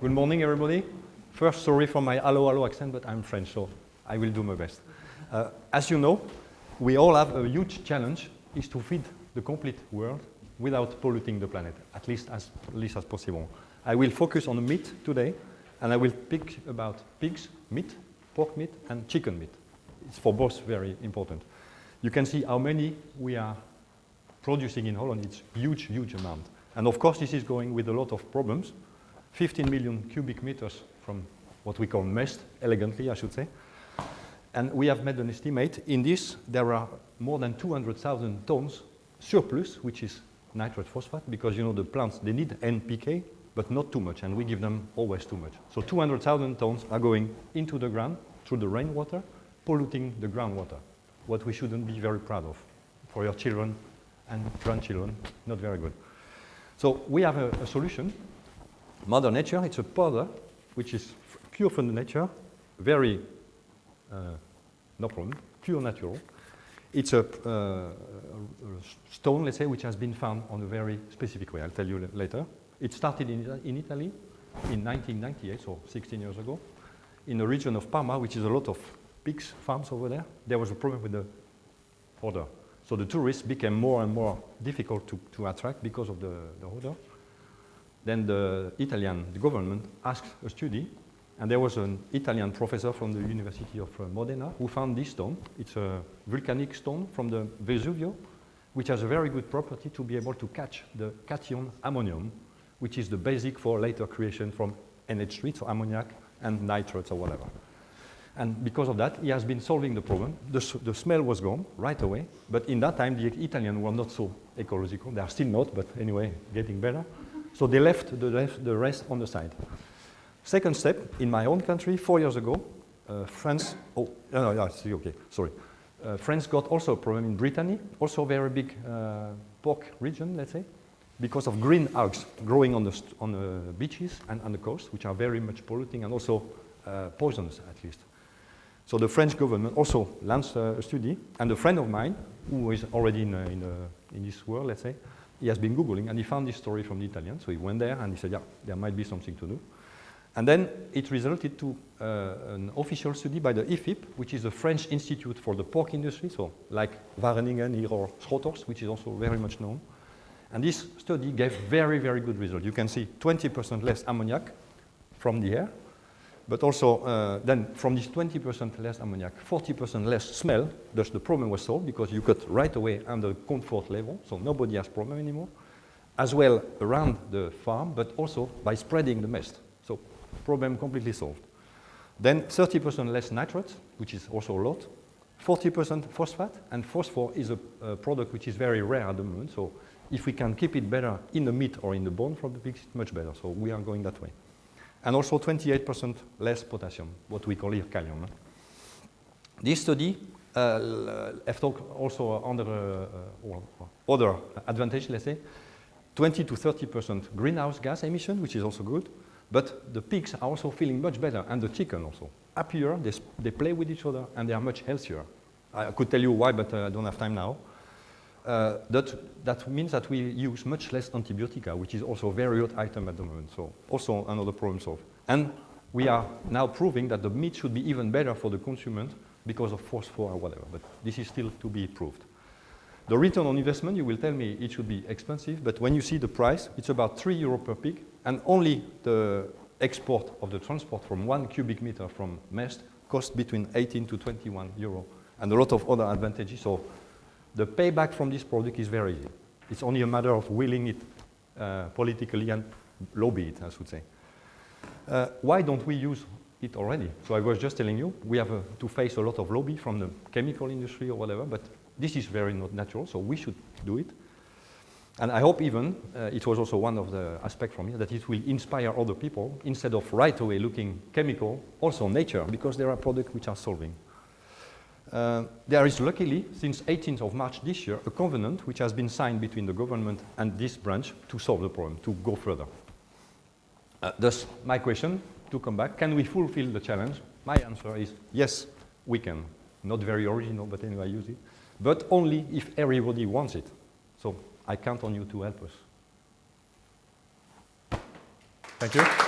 Good morning, everybody. First, sorry for my hello accent, but I'm French, so I will do my best. As you know, we all have a huge challenge, is to feed the complete world without polluting the planet, at least as possible. I will focus on the meat today, and I will pick about pigs, meat, pork meat, and chicken meat. It's for both very important. You can see how many we are producing in Holland. It's huge, huge amount. And of course, this is going with a lot of problems. 15 million cubic meters from what we call mest, elegantly, I should say. And we have made an estimate. In this, there are more than 200,000 tons surplus, which is nitrate phosphate, because you know the plants, they need NPK, but not too much, and we give them always too much. So 200,000 tons are going into the ground through the rainwater, polluting the groundwater, what we shouldn't be very proud of. For your children and grandchildren, not very good. So we have a solution. Mother Nature, it's a powder which is pure from nature, very, no problem, pure natural. It's a stone, let's say, which has been found on a very specific way. I'll tell you later. It started in Italy in 1998, so 16 years ago, in the region of Parma, which is a lot of pigs farms over there. There was a problem with the odor. So the tourists became more and more difficult to attract because of the odor. Then the government asked a study, and there was an Italian professor from the University of Modena who found this stone. It's a volcanic stone from the Vesuvio, which has a very good property to be able to catch the cation ammonium, which is the basic for later creation from NH3, so ammoniac and nitrates or whatever. And because of that, he has been solving the problem. The smell was gone right away, but in that time, the Italians were not so ecological. They are still not, but anyway, getting better. So they left the rest on the side. Second step, in my own country, 4 years ago, France, France got also a problem in Brittany, also a very big pork region, let's say, because of green algae growing on the beaches and on the coast, which are very much polluting and also poisonous, at least. So the French government also launched a study, and a friend of mine, who is already in this world, let's say, he has been Googling, and he found this story from the Italian, so he went there, and he said, yeah, there might be something to do. And then it resulted to an official study by the IFIP, which is a French institute for the pork industry, so like Wageningen here or Schottorst, which is also very much known. And this study gave very, very good results. You can see 20% less ammoniac from the air, but also then from this 20% less ammoniac, 40% less smell. Thus the problem was solved because you got right away under comfort level, so nobody has problem anymore, as well around the farm, but also by spreading the mest. So problem completely solved. Then 30% less nitrates, which is also a lot, 40% phosphate, and phosphor is a product which is very rare at the moment, so if we can keep it better in the meat or in the bone from the pigs, it's much better, so we are going that way. And also 28% less potassium, what we call here kalium. This study have talked also under other advantage, let's say, 20 to 30% greenhouse gas emission, which is also good, but the pigs are also feeling much better, and the chicken also. Happier, they play with each other, and they are much healthier. I could tell you why, but I don't have time now. That means that we use much less antibiotica, which is also a very hot item at the moment. So also another problem solved. And we are now proving that the meat should be even better for the consumer because of phosphor or whatever, but this is still to be proved. The return on investment, you will tell me it should be expensive, but when you see the price, it's about €3 per pig, and only the export of the transport from 1 cubic meter from mest costs between 18 to €21, and a lot of other advantages. So the payback from this product is very easy. It's only a matter of willing it politically and lobby it, I should say. Why don't we use it already? So I was just telling you, we have to face a lot of lobby from the chemical industry or whatever, but this is very not natural, so we should do it. And I hope even, it was also one of the aspects from here, that it will inspire other people, instead of right away looking chemical, also nature, because there are products which are solving. There is luckily, since 18th of March this year, a covenant which has been signed between the government and this branch to solve the problem, to go further. Thus, my question, to come back, can we fulfill the challenge? My answer is yes, we can. Not very original, but anyway, I use it. But only if everybody wants it. So I count on you to help us. Thank you.